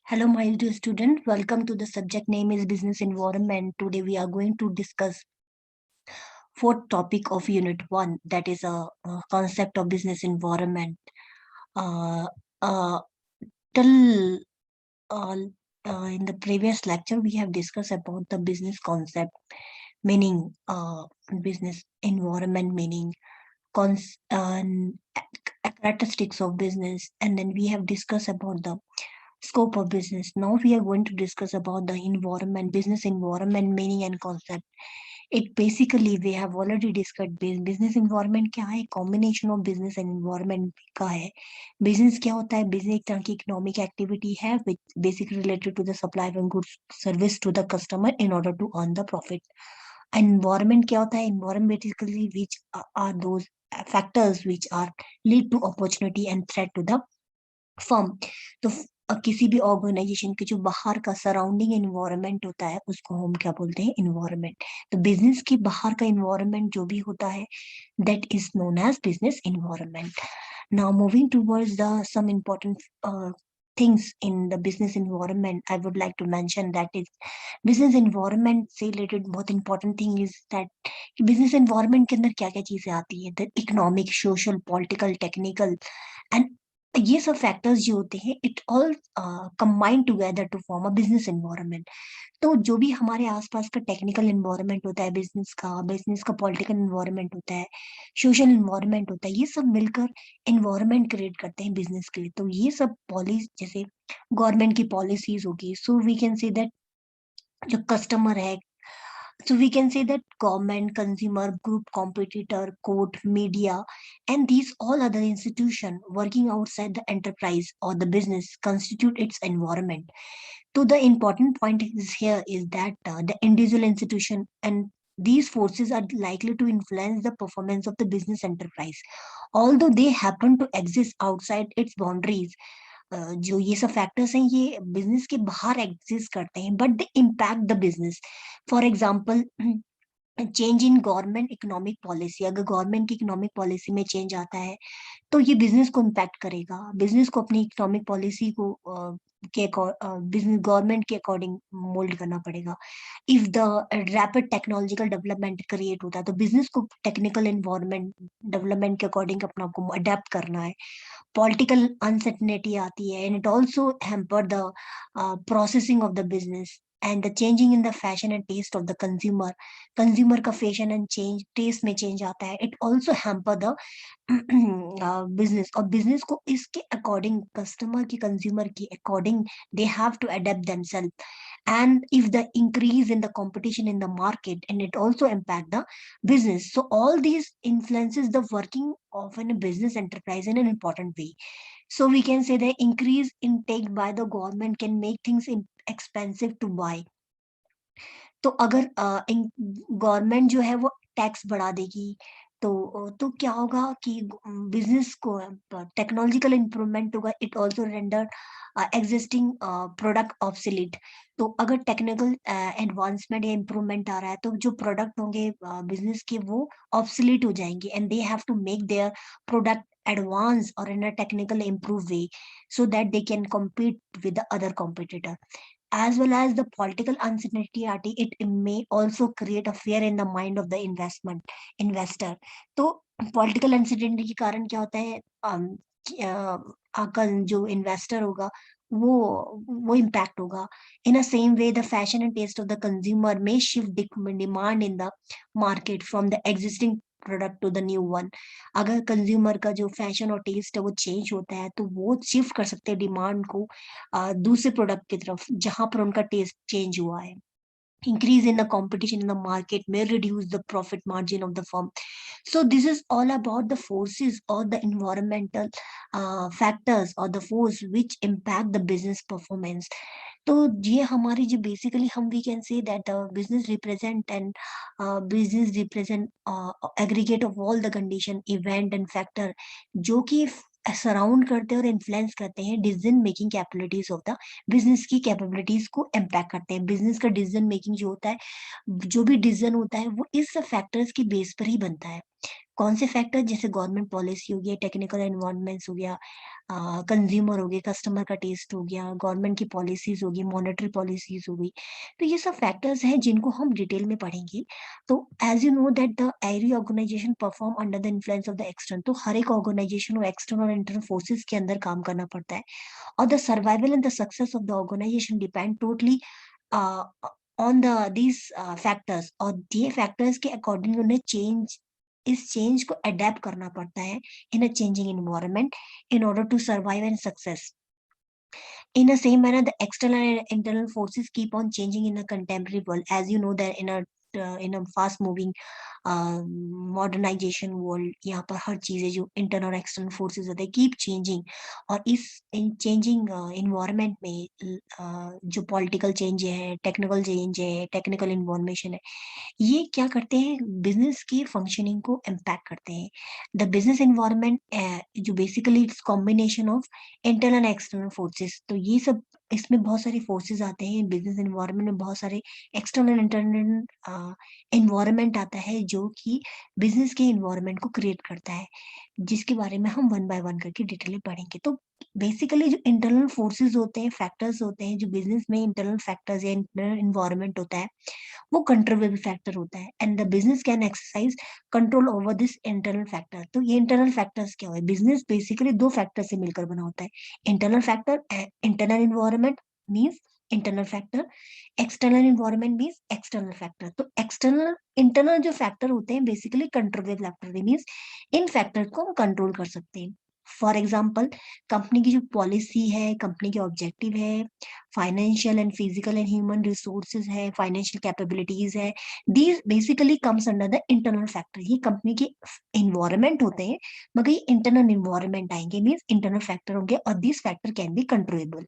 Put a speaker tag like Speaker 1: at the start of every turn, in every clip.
Speaker 1: Hello, my dear student. Welcome to the subject name is business environment. Today we are going to discuss fourth topic of Unit One, that is a concept of business environment. Uh, uh, till uh, in the previous lecture, we have discussed about the business concept, meaning business environment, meaning characteristics of business, and then we have discussed about the scope of business. Now we are going to discuss about the environment, business environment, meaning and concept. It basically we have already discussed business environment क्या है, combination of business and environment का है. Business क्या होता है? Business एक तरह की economic activity है which basically related to the supply of goods service to the customer in order to earn the profit. Environment क्या होता है? Environment basically which are those factors which are lead to opportunity and threat to the firm. तो किसी भी organisation के जो बाहर का सराउंडिंग एनवायरनमेंट होता है उसको हम क्या बोलते हैं? एनवायरनमेंट. तो बिजनेस के बाहर का एनवायरनमेंट जो भी होता है that is known as business environment. Now moving towards the some important things in the business environment, I would like to mention that is business environment से related बहुत important thing is that business environment के अंदर क्या क्या चीजें आती है, the economic, social, political, technical and ये सब फैक्टर्स जो होते हैं it all combine together to form a business environment. तो जो भी हमारे आसपास का टेक्निकल एनवायरनमेंट होता है, बिजनेस का पॉलिटिकल एनवायरनमेंट होता है, सोशल एनवायरनमेंट होता है, ये सब मिलकर एनवायरनमेंट क्रिएट करते हैं बिजनेस के लिए. तो ये सब पॉलिसी जैसे गवर्नमेंट की पॉलिसीज होगी, so we can say that जो कस्टमर है, so we can say that government, consumer group, competitor, court, media, and these all other institution working outside the enterprise or the business constitute its environment. So the important point is here is that the individual institution and these forces are likely to influence the performance of the business enterprise, although they happen to exist outside its boundaries. जो ये सब factors हैं ये business के बाहर exist करते हैं but they impact the business. For example change in government economic policy, अगर गवर्नमेंट की इकोनॉमिक पॉलिसी में चेंज आता है तो ये बिजनेस को इम्पैक्ट करेगा. बिजनेस को अपनी इकोनॉमिक पॉलिसी को के बिजनेस गवर्नमेंट के अकॉर्डिंग मोल्ड करना पड़ेगा. If the rapid technological development create होता है तो बिजनेस को टेक्निकल एनवायरनमेंट डेवलपमेंट के अकॉर्डिंग अपना को अडेप्ट करना है. पॉलिटिकल अनसर्टेनिटी आती है and it also hamper the processing of the business and the changing in the fashion and taste of the consumer का fashion and change taste में change आता है. it also hamper the business, और business को इसके according customer की consumer की according they have to adapt themself. and if the increase in the competition in the market and it also impact the business, so all these influences the working of a business enterprise in an important way. So we can say the increase intake by the government can make things expensive to buy. तो अगर government जो है वो tax बढ़ा देगी तो क्या होगा कि बिजनेस को टेक्नोलॉजिकल इम्प्रूवमेंट होगा. It also render existing product obsolete. तो अगर टेक्निकल एडवांसमेंट या इम्प्रूवमेंट आ रहा है तो जो प्रोडक्ट होंगे बिजनेस के वो ऑब्सोलीट हो जाएंगे and they have to make their product advance or in a technical improved way so that they can compete with the other competitor. As well as the political uncertainty, it may also create a fear in the mind of the investor. तो political uncertainty के कारण क्या होता है, आपका जो investor होगा वो इम्पैक्ट होगा. In a same way the fashion and taste of the consumer में shift demand in the market from the existing product to the new one. अगर कंज्यूमर का जो फैशन और टेस्ट है वो चेंज होता है तो वो शिफ्ट कर सकते हैं डिमांड को दूसरे प्रोडक्ट की तरफ जहां पर उनका टेस्ट चेंज हुआ है. Increase in the competition in the market may reduce the profit margin of the firm. So this is all about the forces or the environmental factors or the force which impact the business performance. तो ये हमारी जो basically हम we can say that business represent and business represent aggregate of all the condition event and factor जो कि surround करते हैं और इन्फ्लुएंस करते हैं decision making capabilities of the business की कैपेबिलिटीज को इम्पैक्ट करते हैं. बिजनेस का डिसीजन मेकिंग जो होता है, जो भी डिसीजन होता है वो इस फैक्टर्स की बेस पर ही बनता है. कौन से फैक्टर? जैसे गवर्नमेंट पॉलिसी हो गया, टेक्निकल एनवायरनमेंट्स हो गया, कंज्यूमर हो गए, कस्टमर का टेस्ट हो गया, गवर्नमेंट की पॉलिसीज होगी, मॉनेटरी पॉलिसीज हो गई। तो ये सब फैक्टर्स हैं जिनको हम डिटेल में पढ़ेंगे। तो as you know that the every organisation perform under the influence of the external, तो हर एक ऑर्गेनाइजेशन को एक्सटर्नल और इंटरनल फोर्सेस के अंदर काम करना पड़ता है। और the survival and the success of the organisation depend totally on the these factors, और ये फैक्टर्स के अकॉर्डिंग उन्हें इस चेंज को अडेप्ट करना पड़ता है in a changing environment in order to survive and success. In the same manner, the external and internal forces keep on changing in a contemporary world. As you know that in a fast moving modernisation world, यहाँ पर हर चीजें जो internal और external forces होते हैं keep changing. और इस changing environment में जो पॉलिटिकल चेंज है, टेक्निकल चेंज है, टेक्निकल इन्फॉर्मेशन है, ये क्या करते हैं, बिजनेस की फंक्शनिंग को इम्पैक्ट करते हैं। द बिजनेस इन्वायरमेंट जो basically it's combination of internal external forces, तो ये सब इसमें बहुत सारे फोर्सेस आते हैं बिजनेस इन्वायरमेंट में, बहुत सारे एक्सटर्नल इंटरनल इन्वायरमेंट आता है जो कि बिजनेस के इन्वायरमेंट को क्रिएट करता है, जिसके बारे में हम वन बाय वन करके डिटेल में पढ़ेंगे। तो बेसिकली जो इंटरनल फोर्सेस होते हैं, फैक्टर्स होते हैं, जो बिजनेस में इंटरनल फैक्टर्स या इंटरनल इन्वायरमेंट होता है, वो कंट्रोलेबल फैक्टर होता है, and the business can exercise control over this internal factor. तो ये इंटरनल फैक्टर्स क्या है, बिजनेस बेसिकली दो फैक्टर से मिलकर बना होता है। Internal factor, internal environment means internal factor, external environment means external factor. तो एक्सटर्नल इंटरनल जो फैक्टर होते हैं basically controllable factor means in factor को हम कंट्रोल कर सकते हैं। फॉर एग्जाम्पल, कंपनी की जो पॉलिसी है, कंपनी के ऑब्जेक्टिव है, financial and physical and human resources है, फाइनेंशियल कैपेबिलिटीज है, these basically comes under the internal factor. ये कंपनी के इन्वायरमेंट होते हैं, मगर ये इंटरनल इन्वायरमेंट आएंगे मीन्स इंटरनल फैक्टर होंगे, और this factor can be controllable.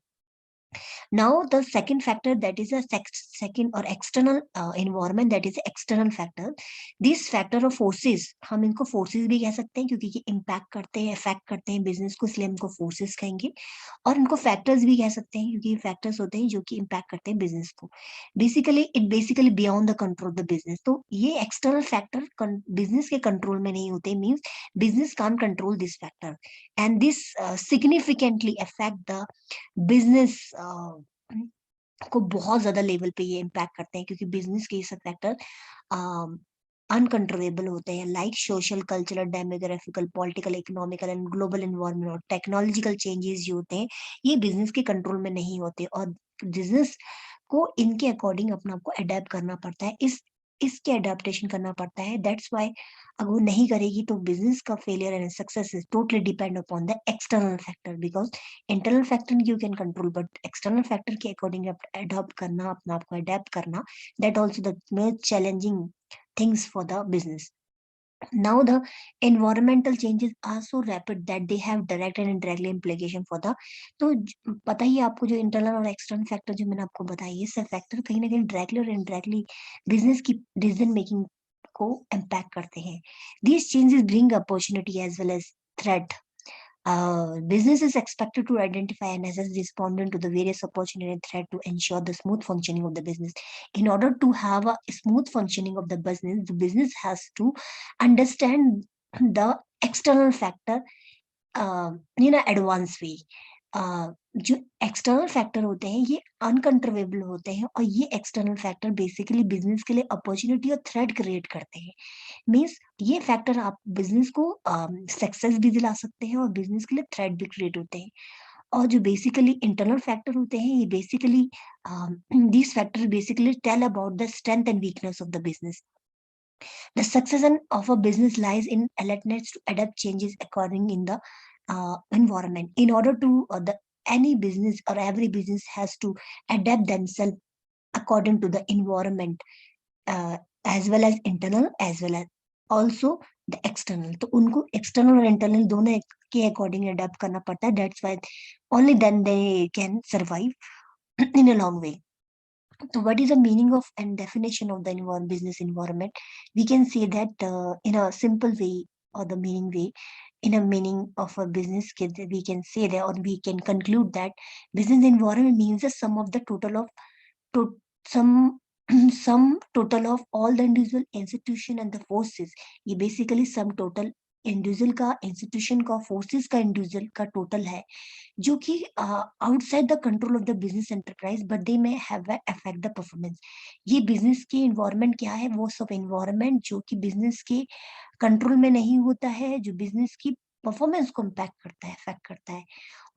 Speaker 1: Now the second factor, that is a second or external environment, that is external factor. These factor of forces, हम इनको forces भी कह सकते हैं क्योंकि ये impact करते हैं, affect करते हैं business को, इसलिए हम इनको forces कहेंगे। और इनको factors भी कह सकते हैं क्योंकि ये factors होते हैं जो कि impact करते हैं business को। Basically beyond the control of the business. तो ये external factor business के control में नहीं होते, means business can't control this factor, and this significantly affect the business को बहुत ज्यादा लेवल पे ये इम्पैक्ट करते हैं, क्योंकि बिजनेस के ये सब फैक्टर अनकंट्रोलेबल होते हैं, like social, cultural, demographical, political, economical and global environment और टेक्नोलॉजिकल चेंजेस जो होते हैं, ये बिजनेस के कंट्रोल में नहीं होते, और बिजनेस को इनके अकॉर्डिंग अपना आपको अडेप्ट करना पड़ता है, इसके अडेप्टेशन करना पड़ता है। दैट्स व्हाई अगर वो नहीं करेगी तो बिजनेस का failure and success is totally depend upon the external factor, because internal factor you can control, but external factor के अकॉर्डिंग अडॉप्ट करना, अपना आपको अडेप्ट करना, that also the most challenging things for the business. Now the environmental changes are so rapid that they have direct and indirect implication for the, तो पता ही है आपको जो इंटरनल और एक्सटर्नल फैक्टर जो मैंने आपको बताया, ये सब फैक्टर कहीं ना कहीं डायरेक्टली और इनडायरेक्टली बिजनेस की डिसीजन मेकिंग को इम्पैक्ट करते हैं। These changes bring opportunity as well as threat. Business is expected to identify and assess respondent to the various opportunity and threat to ensure the smooth functioning of the business. In order to have a smooth functioning of the business has to understand the external factor in an advanced way. जो external factor होते हैं ये uncontrollable होते हैं, और ये external factor basically business के लिए अपॉर्चुनिटी और थ्रेट क्रिएट करते हैं। मीन्स ये फैक्टर आप बिजनेस को सक्सेस भी दिला सकते हैं और बिजनेस के लिए थ्रेट भी क्रिएट होते हैं। और जो बेसिकली इंटरनल फैक्टर होते हैं, ये basically these factors basically tell about the strength and weakness of the business. The success of a business lies in alertness to adapt changes according in the environment. In order to any business or every business has to adapt themselves according to the environment, as well as internal as well as also the external. तो उनको external और internal दोनों के according adapt करना पड़ता है. That's why only then they can survive in a long way. So what is the meaning of and definition of the business environment? We can say that in a simple way or the meaning way, in a meaning of a business, we can say that, or we can conclude that business environment means the sum of the total of to some sum total of all the individual institution and the forces. ये basically sum total individual का, institution का, forces का, individual का total है, जो कि outside the control of the business enterprise, but they may have affect the performance. ये business की इन्वायरमेंट क्या है? वो सब इन्वायरमेंट जो कि बिजनेस के कंट्रोल में नहीं होता है, जो बिजनेस की परफॉर्मेंस को इम्पैक्ट करता है, अफेक्ट करता है।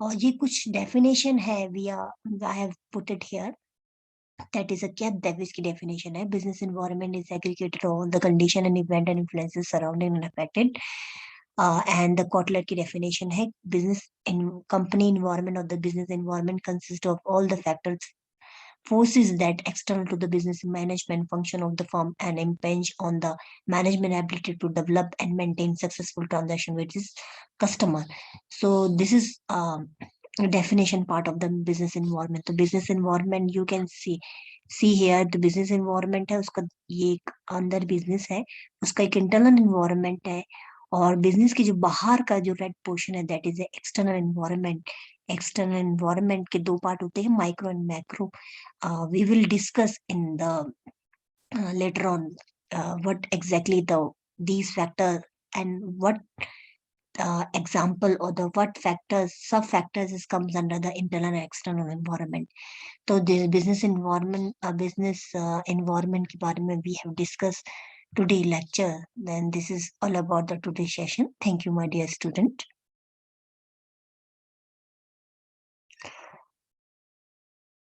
Speaker 1: और ये कुछ डेफिनेशन है, we are I have put it here. That is a क्या डेविस की डेफिनेशन है: business environment is aggregated all the condition and event and influences surrounding and affected. And the Kotler की डेफिनेशन है: business in company environment or the business environment consists of all the factors forces that external to the business management function of the firm and impinge on the management ability to develop and maintain successful transaction with its customer. So this is a definition part of the business environment. तो business environment you can see here, the business environment है उसका, ये एक अंदर business है, उसका एक internal environment है, और बिजनेस के जो बाहर का जो रेड पोर्शन है that is external environment. External environment के दो पार्ट होते हैं, micro and macro. we will discuss in the later on what exactly these factors and what example or the what factors sub factors is comes under the internal and external environment. So this business environment business environment के बारे में we have discussed today lecture. Then this is all about the today session. Thank you, my dear student.